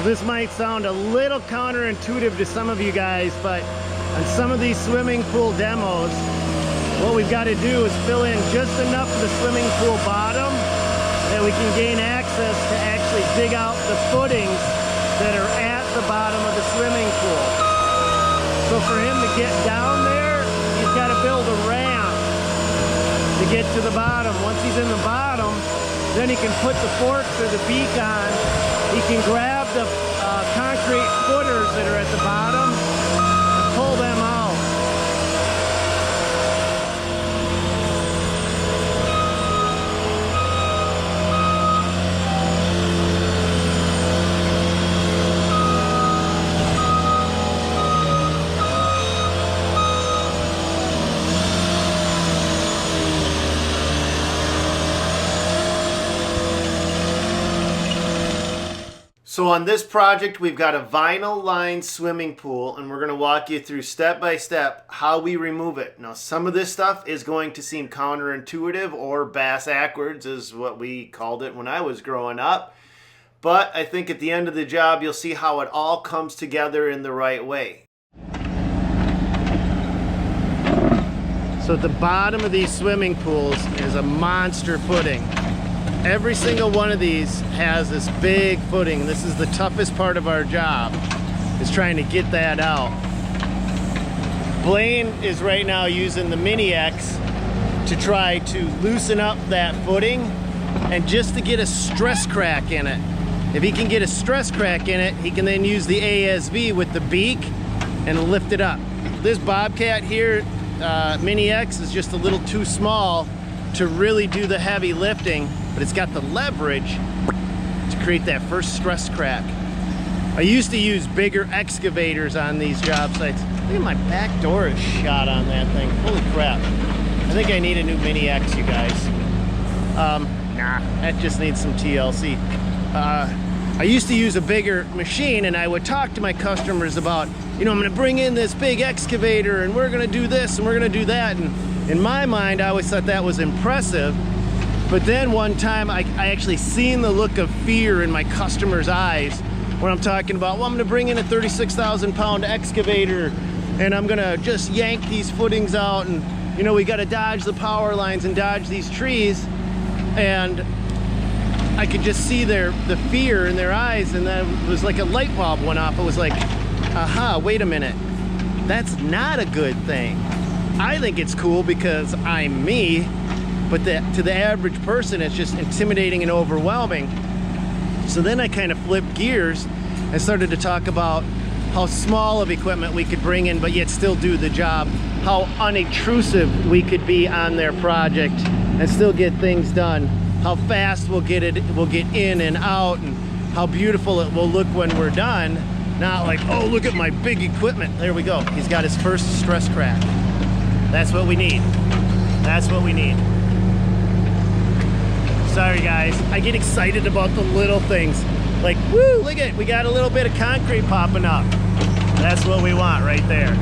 This might sound a little counterintuitive to some of you guys, but on some of these swimming pool demos, what we've got to do is fill in just enough of the swimming pool bottom that we can gain access to actually dig out the footings that are at the bottom of the swimming pool. So for him to get down there, he's got to build a ramp to get to the bottom. Once he's in the bottom, then he can put the forks or the beak on. He can grab the concrete footers that are at the bottom and pull them out. So on this project, we've got a vinyl lined swimming pool, and we're going to walk you through step by step how we remove it. Now, some of this stuff is going to seem counterintuitive, or bass-ackwards is what we called it when I was growing up. But I think at the end of the job, you'll see how it all comes together in the right way. So at the bottom of these swimming pools is a monster footing. Every single one of these has this big footing. This is the toughest part of our job, is trying to get that out. Blaine is right now using the Mini X to try to loosen up that footing and just to get a stress crack in it. If he can get a stress crack in it, he can then use the ASV with the beak and lift it up. This Bobcat here, Mini X, is just a little too small to really do the heavy lifting, but it's got the leverage to create that first stress crack. I used to use bigger excavators on these job sites. Look at my back door is shot on that thing. Holy crap. I think I need a new Mini X, you guys. Nah, that just needs some TLC. I used to use a bigger machine, and I would talk to my customers about, you know, I'm gonna bring in this big excavator and we're gonna do this and we're gonna do that. And in my mind, I always thought that was impressive. But then one time I actually seen the look of fear in my customers' eyes when I'm talking about, well, I'm gonna bring in a 36,000 pound excavator and I'm gonna just yank these footings out, and you know, we gotta dodge the power lines and dodge these trees. And I could just see the fear in their eyes, and then it was like a light bulb went off. It was like, aha, wait a minute, that's not a good thing. I think it's cool because I'm me, but to the average person, it's just intimidating and overwhelming. So then I kind of flipped gears and started to talk about how small of equipment we could bring in, but yet still do the job, how unobtrusive we could be on their project and still get things done, how fast we'll get in and out, and how beautiful it will look when we're done. Not like, oh, look at my big equipment. There we go. He's got his first stress crack. That's what we need. That's what we need. Sorry guys, I get excited about the little things. Like, woo, look at it, we got a little bit of concrete popping up. That's what we want right there.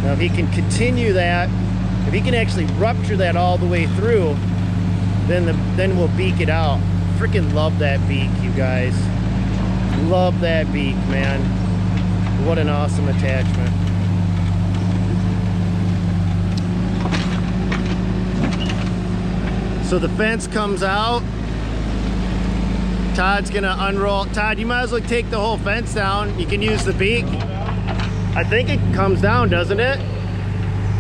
Now if he can continue that, if he can actually rupture that all the way through, then we'll beak it out. Freaking love that beak, you guys. Love that beak, man. What an awesome attachment. So the fence comes out. Todd's gonna unroll. Todd, you might as well take the whole fence down. You can use the beak. I think it comes down, doesn't it?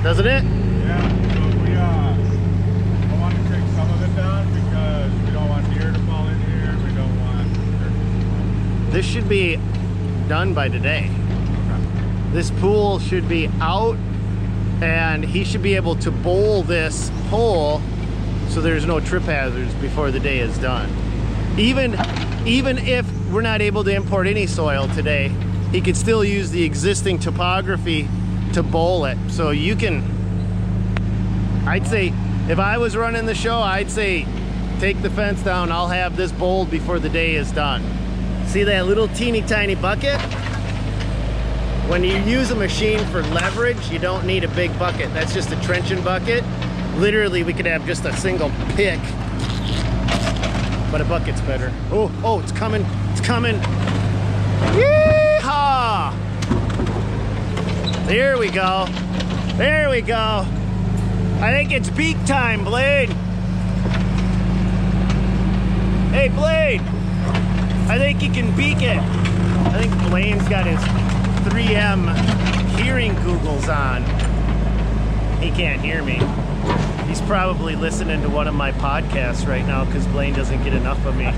Doesn't it? Yeah, so I want to take some of it down because we don't want deer to fall in here. We don't want turkeys. This should be done by today. Okay. This pool should be out, and he should be able to bowl this hole so there's no trip hazards before the day is done. Even if we're not able to import any soil today, he could still use the existing topography to bowl it. So you can, I'd say, if I was running the show, I'd say take the fence down. I'll have this bowled before the day is done. See that little teeny tiny bucket? When you use a machine for leverage, you don't need a big bucket. That's just a trenching bucket. Literally, we could have just a single pick but a bucket's better. Oh, it's coming. It's coming. Yeehaw! There we go. There we go. I think it's beak time, Blade. Hey, Blade. I think you can beak it. I think Blaine's got his 3M hearing googles on. He can't hear me. He's probably listening to one of my podcasts right now because Blaine doesn't get enough of me. All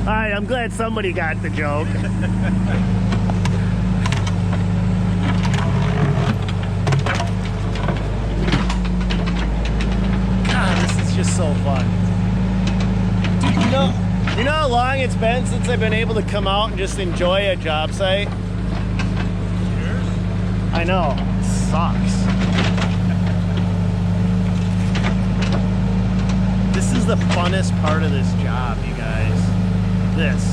right, I'm glad somebody got the joke. God, this is just so fun. Dude, you know how long it's been since I've been able to come out and just enjoy a job site? Cheers. I know, it sucks. This is the funnest part of this job, you guys. This.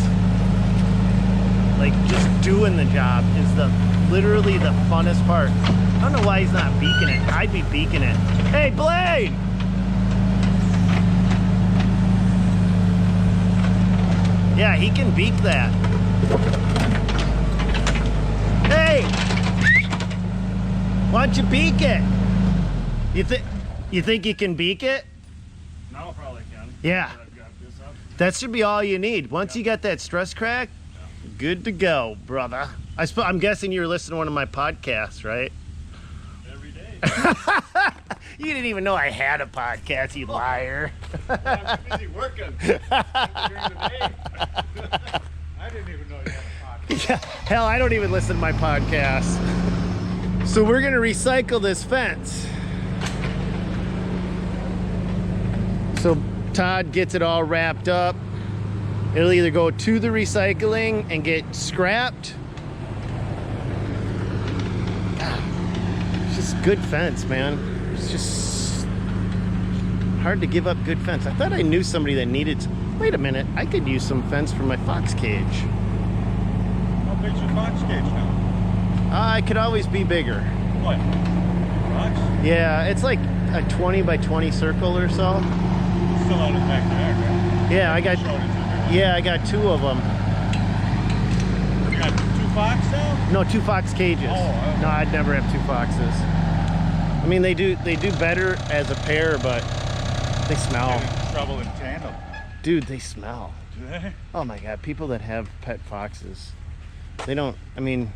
Like, just doing the job is literally the funnest part. I don't know why he's not beaking it. I'd be beaking it. Hey, Blade! Yeah, he can beak that. Hey! Why don't you beak it? You think you can beak it? Now probably can. Yeah. I've got this up. That should be all you need. Once you got that stress crack, good to go, brother. I'm guessing you were listening to one of my podcasts, right? Every day. You didn't even know I had a podcast, you liar. I'm busy working during the day. I didn't even know you had a podcast. Yeah, hell, I don't even listen to my podcast. So we're gonna recycle this fence. So Todd gets it all wrapped up. It'll either go to the recycling and get scrapped. God, it's just good fence, man. It's just hard to give up good fence. I thought I knew somebody that needed. Wait a minute, I could use some fence for my fox cage. How big's your fox cage now? I could always be bigger. What? Fox? Yeah, it's like a 20 by 20 circle or so. Still out of back there, right? Yeah, I got. Showed it to me. Yeah, I got 2 of them. You got 2 fox now? No, 2 fox cages. Oh, okay. No, I'd never have 2 foxes. I mean, they do better as a pair, but they smell. Getting in trouble in tandem. Dude, they smell. Do they? Oh my God, people that have pet foxes, they don't. I mean,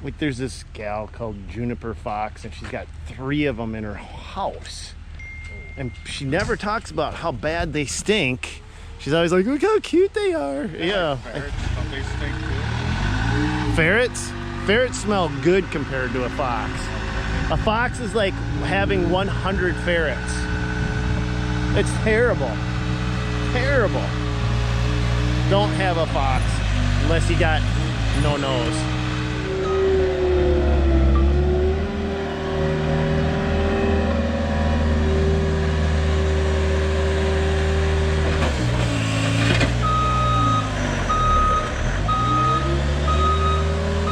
like there's this gal called Juniper Fox, and she's got 3 of them in her house, and she never talks about how bad they stink. She's always like, look how cute they are. Yeah. Ferrets, don't they stink too? Ferrets smell good compared to a fox. A fox is like having 100 ferrets. It's terrible. Terrible. Don't have a fox unless you got no nose.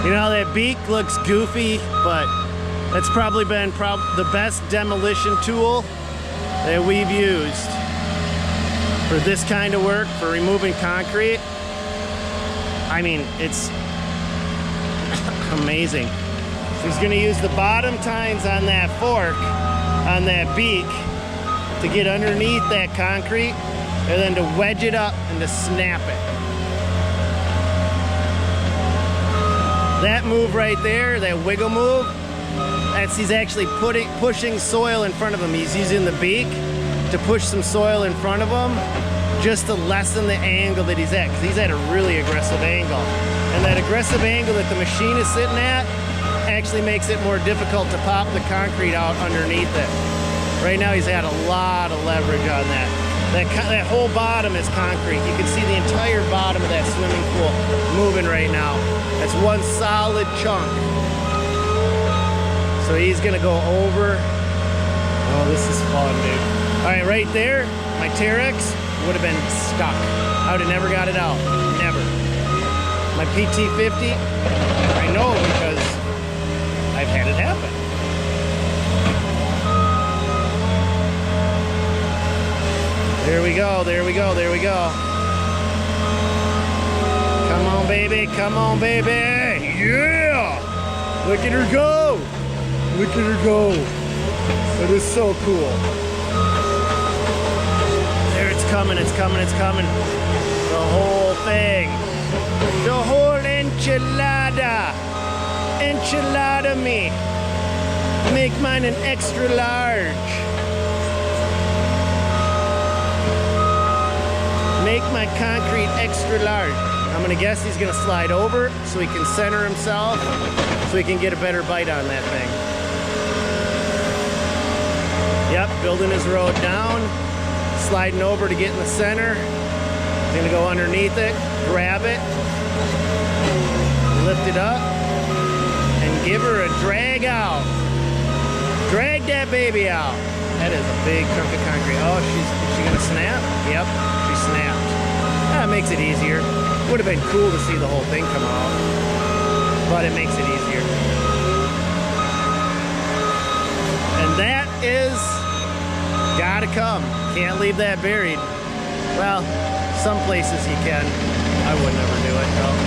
You know, that beak looks goofy, but it's probably been the best demolition tool that we've used for this kind of work, for removing concrete. I mean, it's amazing. So he's gonna use the bottom tines on that fork, on that beak, to get underneath that concrete, and then to wedge it up and to snap it. That move right there, that wiggle move, he's actually pushing soil in front of him. He's using the beak to push some soil in front of him just to lessen the angle that he's at, because he's at a really aggressive angle. And that aggressive angle that the machine is sitting at actually makes it more difficult to pop the concrete out underneath it. Right now he's had a lot of leverage on that. That whole bottom is concrete. You can see the entire bottom of that swimming pool moving right now. That's one solid chunk. So he's gonna go over. Oh, this is fun, dude. All right, right there, my Terex would have been stuck. I would have never got it out, never. My PT50, I know because I've had it happen. There we go, there we go, there we go. Come on, baby, come on, baby. Yeah! Look at her go. Look at her go. That is so cool. There, it's coming, it's coming, it's coming. The whole thing. The whole enchilada. Enchilada me. Make mine an extra large. Make my concrete extra large. I'm gonna guess he's gonna slide over so he can center himself so he can get a better bite on that thing. Yep, building his road down, sliding over to get in the center. He's gonna go underneath it, grab it, lift it up, and give her a drag out. Drag that baby out. That is a big chunk of concrete. Oh, is she gonna snap? Yep, she snapped. That makes it easier. Would have been cool to see the whole thing come out, but it makes it easier. And that is gotta come. Can't leave that buried. Well, some places you can. I would never do it, though.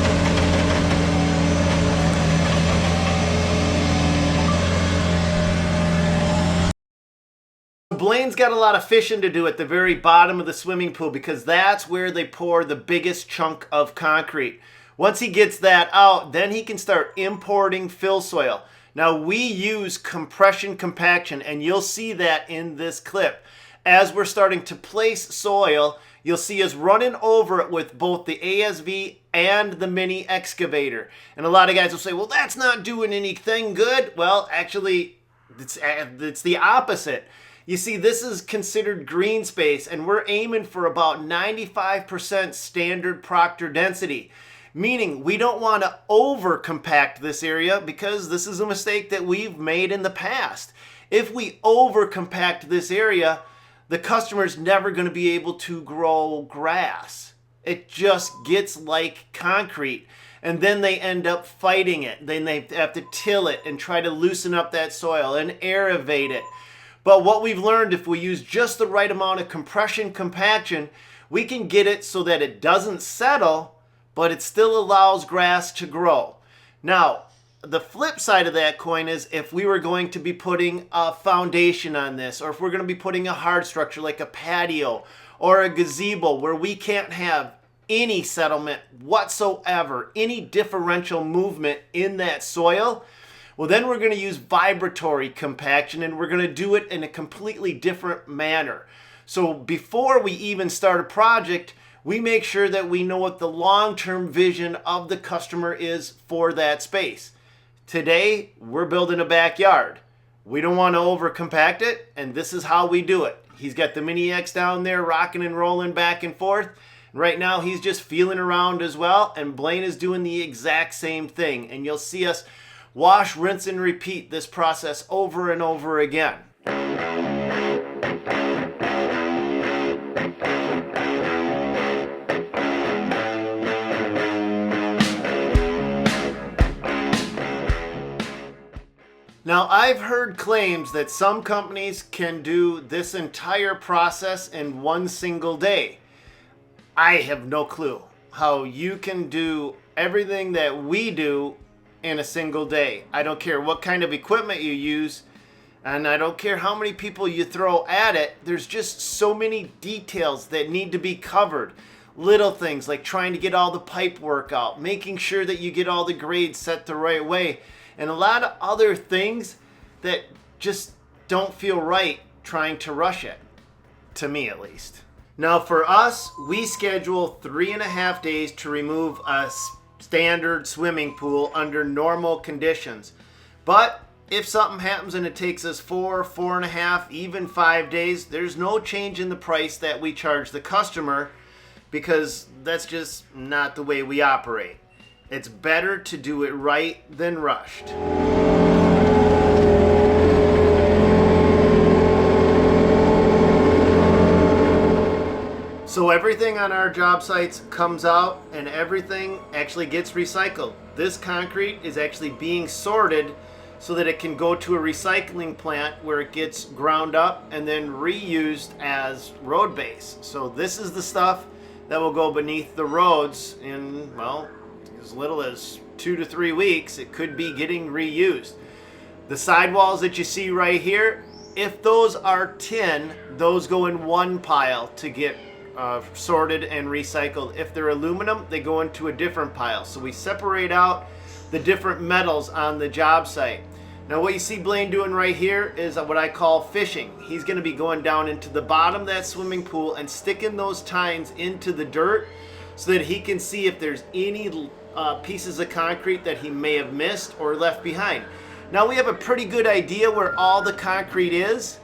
Blaine's got a lot of fishing to do at the very bottom of the swimming pool because that's where they pour the biggest chunk of concrete. Once he gets that out, then he can start importing fill soil. Now we use compression compaction, and you'll see that in this clip. As we're starting to place soil, you'll see us running over it with both the ASV and the mini excavator. And a lot of guys will say, well, that's not doing anything good. Well, actually, it's the opposite. You see, this is considered green space, and we're aiming for about 95% standard Proctor density, meaning we don't want to over compact this area because this is a mistake that we've made in the past. If we over compact this area, the customer's never going to be able to grow grass. It just gets like concrete, and then they end up fighting it. Then they have to till it and try to loosen up that soil and aerate it. But what we've learned, if we use just the right amount of compression compaction, we can get it so that it doesn't settle, but it still allows grass to grow. Now, the flip side of that coin is if we were going to be putting a foundation on this, or if we're going to be putting a hard structure like a patio or a gazebo where we can't have any settlement whatsoever, any differential movement in that soil, well, then we're going to use vibratory compaction, and we're going to do it in a completely different manner. So before we even start a project, we make sure that we know what the long-term vision of the customer is for that space. Today, we're building a backyard. We don't want to over-compact it, and this is how we do it. He's got the Mini X down there rocking and rolling back and forth. Right now, he's just feeling around as well, and Blaine is doing the exact same thing. And you'll see us wash, rinse, and repeat this process over and over again. Now, I've heard claims that some companies can do this entire process in one single day. I have no clue how you can do everything that we do in a single day. I don't care what kind of equipment you use, and I don't care how many people you throw at it. There's just so many details that need to be covered. Little things like trying to get all the pipe work out, making sure that you get all the grades set the right way, and a lot of other things that just don't feel right trying to rush it, to me at least. Now for us, we schedule 3.5 days to remove a standard swimming pool under normal conditions. But if something happens and it takes us 4.5, even 5 days, there's no change in the price that we charge the customer because that's just not the way we operate. It's better to do it right than rushed. So everything on our job sites comes out and everything actually gets recycled. This concrete is actually being sorted so that it can go to a recycling plant where it gets ground up and then reused as road base. So this is the stuff that will go beneath the roads in, well, as little as 2 to 3 weeks. It could be getting reused. The sidewalls that you see right here, if those are tin, those go in one pile to get sorted and recycled. If they're aluminum, they go into a different pile. So we separate out the different metals on the job site. Now what you see Blaine doing right here is what I call fishing. He's going to be going down into the bottom of that swimming pool and sticking those tines into the dirt so that he can see if there's any pieces of concrete that he may have missed or left behind. Now we have a pretty good idea where all the concrete is,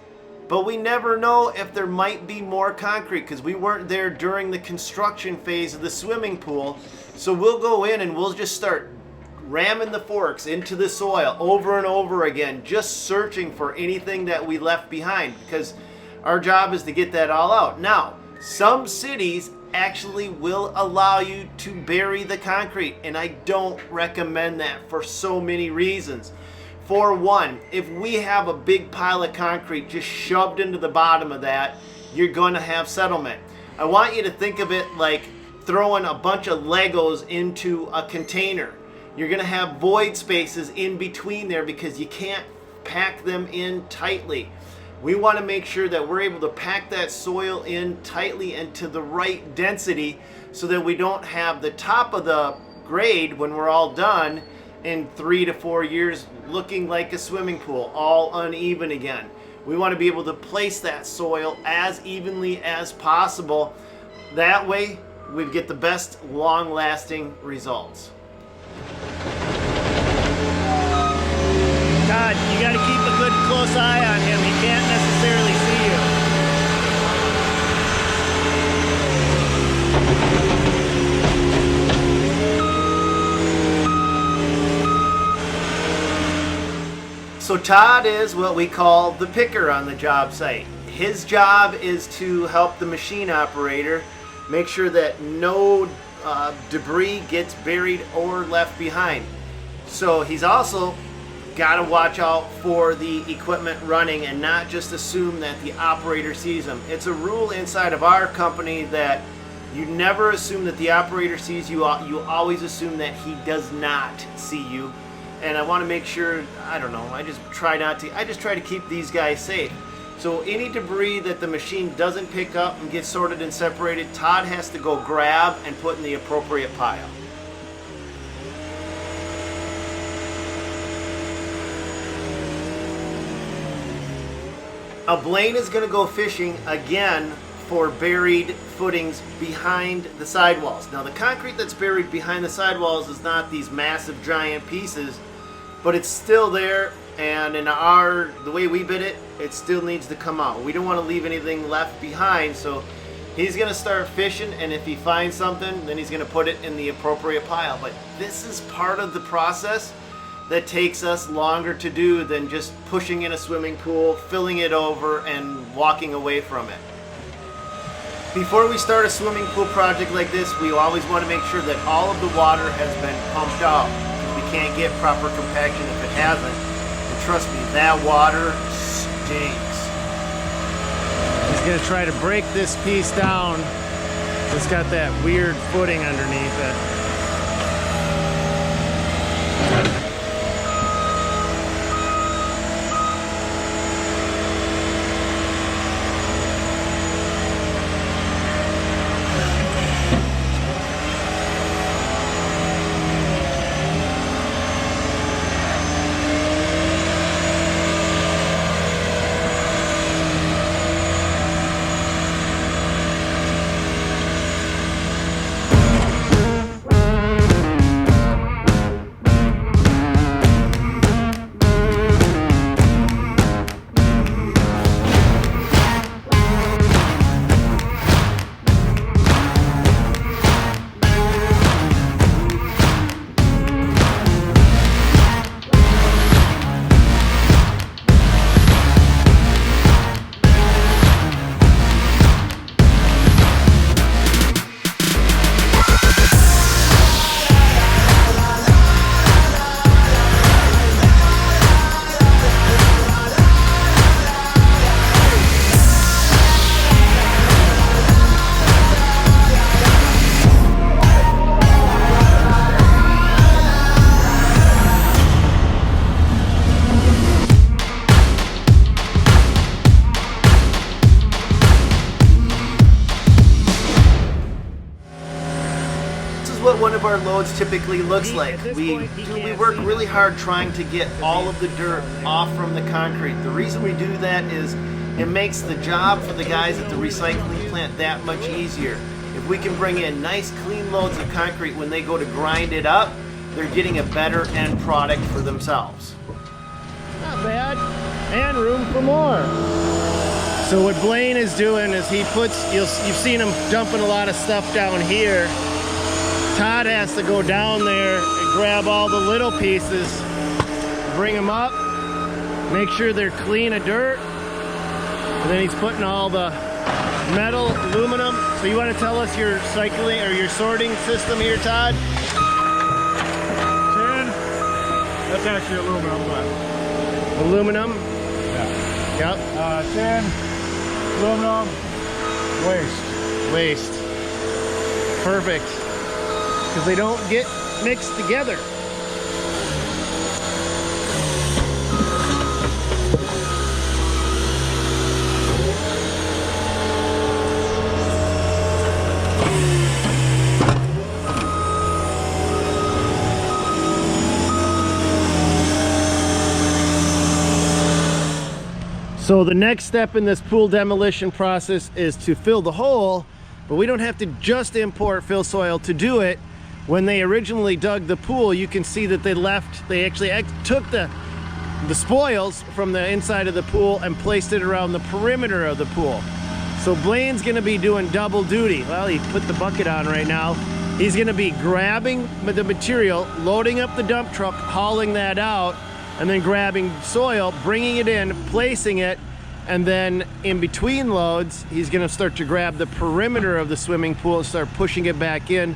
but we never know if there might be more concrete because we weren't there during the construction phase of the swimming pool. So we'll go in and we'll just start ramming the forks into the soil over and over again, just searching for anything that we left behind, because our job is to get that all out. Now, some cities actually will allow you to bury the concrete, and I don't recommend that for so many reasons. For one, if we have a big pile of concrete just shoved into the bottom of that, you're going to have settlement. I want you to think of it like throwing a bunch of Legos into a container. You're going to have void spaces in between there because you can't pack them in tightly. We want to make sure that we're able to pack that soil in tightly and to the right density so that we don't have the top of the grade when we're all done in 3 to 4 years looking like a swimming pool, all uneven again. We want to be able to place that soil as evenly as possible. That way we get the best long-lasting results. Todd, you got to keep a good close eye on him. He can't necessarily see you. So Todd is what we call the picker on the job site. His job is to help the machine operator make sure that no debris gets buried or left behind. So he's also got to watch out for the equipment running and not just assume that the operator sees them. It's a rule inside of our company that you never assume that the operator sees you. You always assume that he does not see you. And I want to make sure, I don't know, I just try to keep these guys safe. So any debris that the machine doesn't pick up and get sorted and separated, Todd has to go grab and put in the appropriate pile. Now Blaine is going to go fishing again for buried footings behind the sidewalls. Now the concrete that's buried behind the sidewalls is not these massive giant pieces, but it's still there, and in the way we bid it, it still needs to come out. We don't want to leave anything left behind, so he's going to start fishing, and if he finds something, then he's going to put it in the appropriate pile. But this is part of the process that takes us longer to do than just pushing in a swimming pool, filling it over, and walking away from it. Before we start a swimming pool project like this, we always want to make sure that all of the water has been pumped out. We can't get proper compaction if it hasn't. And trust me, that water stinks. He's going to try to break this piece down. It's got that weird footing underneath it. what one of our loads typically looks like. At this We point, he can't work see really them. hard trying to get all of the dirt off from the concrete. The reason we do that is it makes the job for the guys at the recycling plant that much easier. If we can bring in nice clean loads of concrete when they go to grind it up, they're getting a better end product for themselves. Not bad. And room for more. So what Blaine is doing is he puts, you've seen him dumping a lot of stuff down here. Todd has to go down there and grab all the little pieces, bring them up, make sure they're clean of dirt, and then he's putting all the metal, aluminum. So you want to tell us your cycling or your sorting system here, Todd? 10. That's actually aluminum, but Aluminum. yeah. Yep. 10. Aluminum. Waste. Waste. Perfect. Because they don't get mixed together. So the next step in this pool demolition process is to fill the hole, but we don't have to just import fill soil to do it. When they originally dug the pool, you can see that they actually took the spoils from the inside of the pool and placed it around the perimeter of the pool. So Blaine's gonna be doing double duty. Well, he put the bucket on right now. He's gonna be grabbing the material, loading up the dump truck, hauling that out, and then grabbing soil, bringing it in, placing it, and then in between loads, he's gonna start to grab the perimeter of the swimming pool and start pushing it back in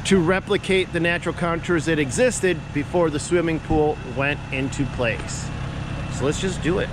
to replicate the natural contours that existed before the swimming pool went into place. So let's just do it.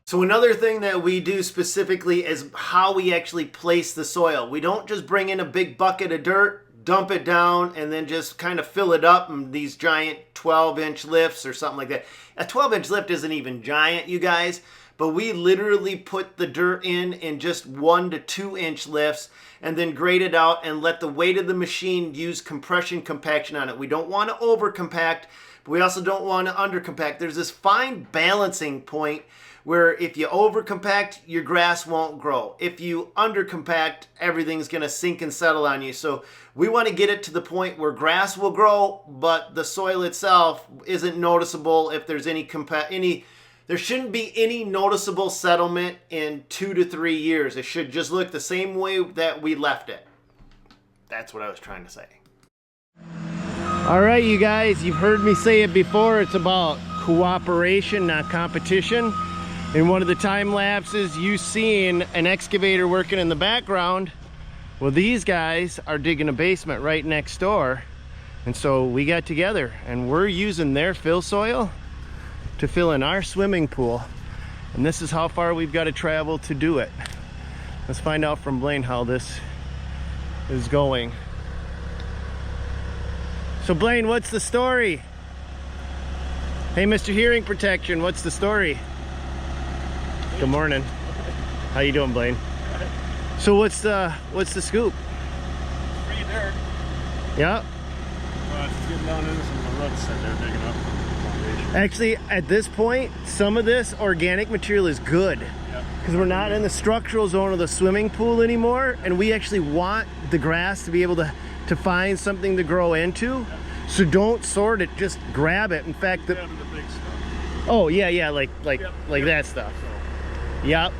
So another thing that we do specifically is how we actually place the soil. We don't just bring in a big bucket of dirt, dump it down, and then just kind of fill it up in these giant 12-inch lifts or something like that. A 12-inch lift isn't even giant, you guys, but we literally put the dirt in just 1 to 2-inch lifts and then grade it out and let the weight of the machine use compression compaction on it. We don't want to over compact, but we also don't want to under compact. There's this fine balancing point where if you over compact, your grass won't grow. If you under compact, everything's gonna sink and settle on you. So we wanna get it to the point where grass will grow, but the soil itself isn't noticeable if there's there shouldn't be any noticeable settlement in 2 to 3 years. It should just look the same way that we left it. That's what I was trying to say. All right, you guys, you've heard me say it before. It's about cooperation, not competition. In one of the time lapses, you seen an excavator working in the background. Well, these guys are digging a basement right next door. And so we got together and we're using their fill soil to fill in our swimming pool. And this is how far we've got to travel to do it. Let's find out from Blaine how this is going. So Blaine, what's the story? Hey, Mr. Hearing Protection, what's the story? Good morning. How you doing, Blaine? So what's the scoop? Free dirt. Yeah. It's getting down into some of the ruts that they're digging up. Foundation. Actually, at this point, some of this organic material is good. Because we're not in the structural zone of the swimming pool anymore, and we actually want the grass to be able to find something to grow into. So don't sort it, just grab it. In fact, The big stuff. oh yeah, like that stuff. Yep.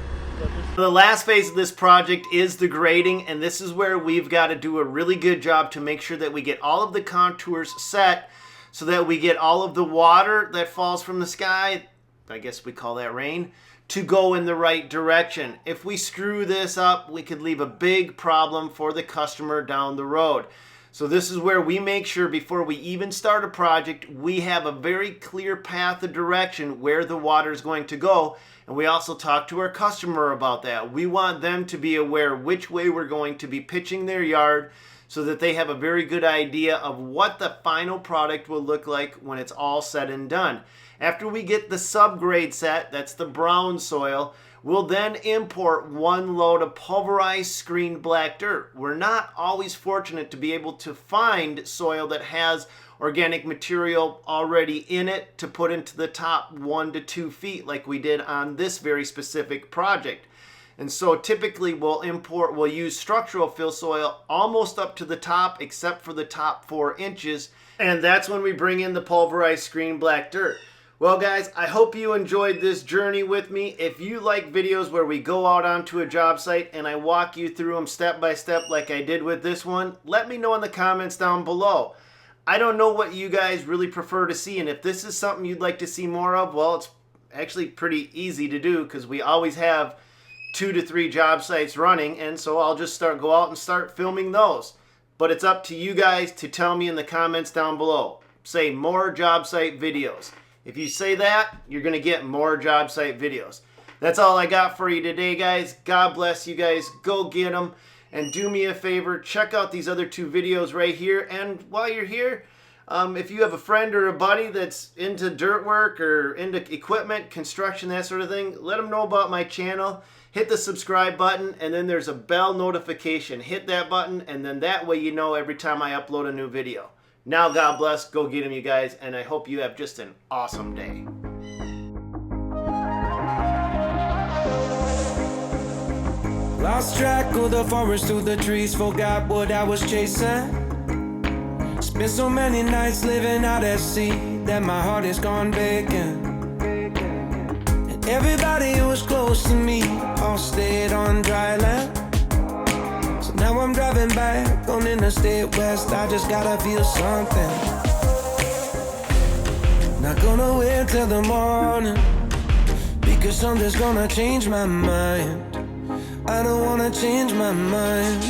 The last phase of this project is the grading, and this is where we've got to do a really good job to make sure that we get all of the contours set so that we get all of the water that falls from the sky, I guess we call that rain, to go in the right direction. If we screw this up, we could leave a big problem for the customer down the road. So this is where we make sure before we even start a project, we have a very clear path of direction where the water is going to go. And we also talk to our customer about that. We want them to be aware which way we're going to be pitching their yard so that they have a very good idea of what the final product will look like when it's all said and done. After we get the subgrade set, that's the brown soil, We'll then import 1 load of pulverized screened black dirt. We're not always fortunate to be able to find soil that has organic material already in it to put into the top 1 to 2 feet like we did on this very specific project. And so typically we'll use structural fill soil almost up to the top except for the top 4 inches. And that's when we bring in the pulverized screened black dirt. Well guys, I hope you enjoyed this journey with me. If you like videos where we go out onto a job site and I walk you through them step by step like I did with this one, let me know in the comments down below. I don't know what you guys really prefer to see, and if this is something you'd like to see more of, well, it's actually pretty easy to do because we always have 2 to 3 job sites running, and so I'll just go out and start filming those. But it's up to you guys to tell me in the comments down below. Say more job site videos. If you say that, you're going to get more job site videos. That's all I got for you today, guys. God bless you guys. Go get them. And do me a favor, check out these other 2 videos right here. And while you're here, if you have a friend or a buddy that's into dirt work or into equipment, construction, that sort of thing, let them know about my channel. Hit the subscribe button, and then there's a bell notification. Hit that button, and then that way you know every time I upload a new video. Now, God bless. Go get them, you guys, and I hope you have just an awesome day. Lost track of the forest through the trees, forgot what I was chasing. Spent so many nights living out at sea that my heart is gone vacant. And everybody who was close to me all stayed on dry land. So now I'm driving back on Interstate West, I just gotta feel something. Not gonna wait till the morning, because something's gonna change my mind. I don't wanna change my mind.